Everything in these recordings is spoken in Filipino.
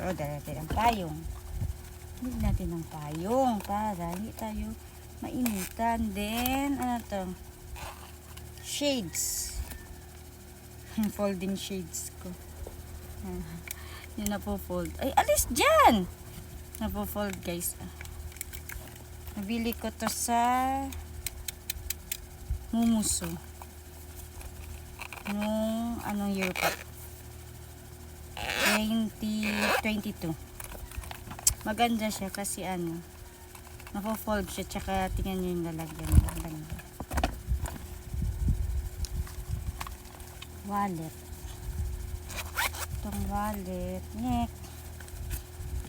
O, dala natin ang payong. Huwag natin ang payong para hindi tayo mainitan. Then, ano to? Shades. Folding shades ko. Yun na po fold. Ay, alis dyan! Napo-fold guys. Nabili ko to sa Mumuso. Nung anong year pa? 2022. Maganda siya kasi ano, napo-fold siya, tsaka tingnan nyo yung lalagyan. Maganda. Wallet. Itong wallet. Nek.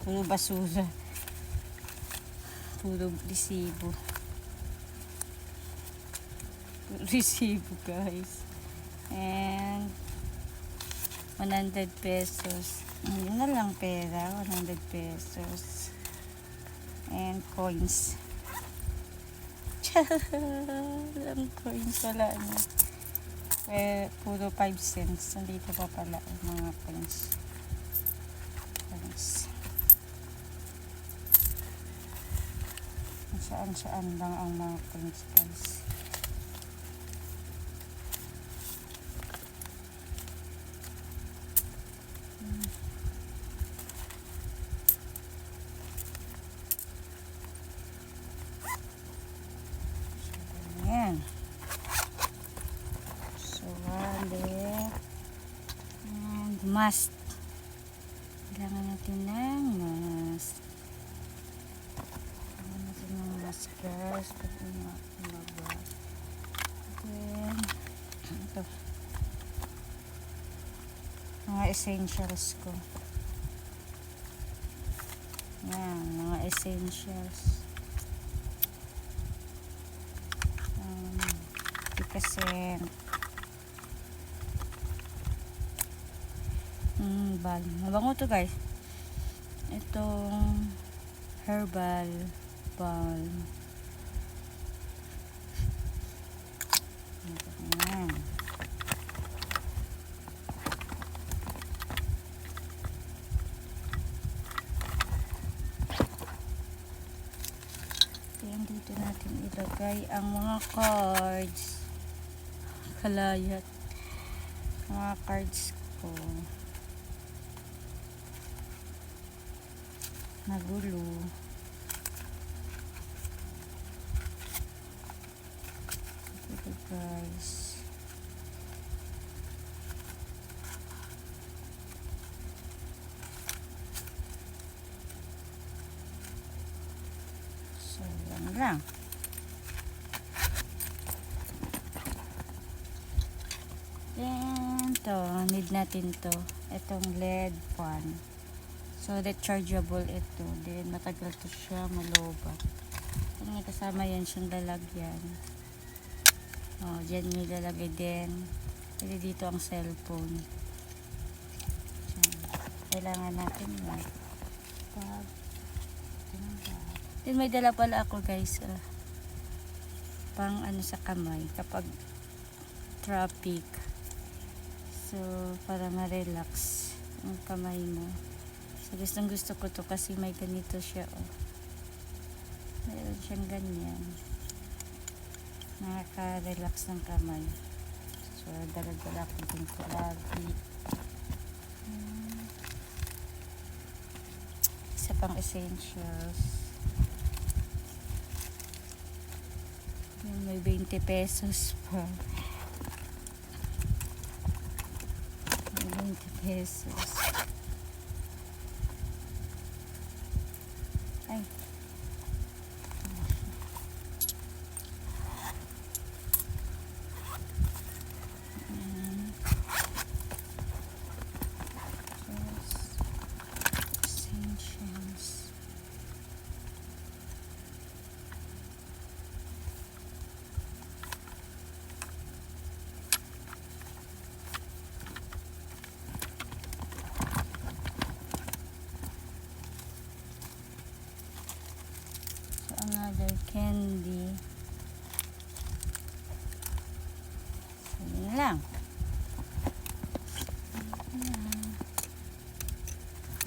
Puro basura. Puro resibo. Resibo guys. And 100 pesos. Yun na lang pera. 100 pesos. And coins. Ang coins wala na. Puro 5 cents. Nandito pa pala ang mga coins. Saan lang ang mga coins guys. Ayan. So, wallet. And mask. Kailangan natin ng mask. Kailangan natin ng mask guys. Pati lumabas. Then, ito. Mga essentials ko. Yan, mga essentials. Kasi balm. Mabango to guys. Itong herbal balm. Ayan. Ayan, dito natin ilagay ang mga cards. Kalayat. Mga cards ko. Nagulo. Ito guys. So, yan lang. Then, to, need natin to. Itong LED fan. So, rechargeable ito. Then, matagal to siya malobat. May kasama yan siyang lalagyan. O, dyan may lalagay din. Pwede dito ang cellphone. Kailangan natin yan. Then, may dala pala ako guys. Pang ano sa kamay. Kapag traffic. So, para ma-relax ang kamay mo. So, gusto ko to kasi may ganito siya, oh. Meron siyang ganyan. Nakaka-relax ng kamay. So, dala-dala ko din ko lagi. Isa pang essentials. May 20 pesos pa. 20 pesos. Ay. Essentials. Another candy. So, yun lang.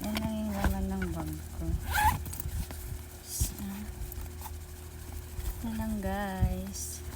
Yan lang yung na lang guys.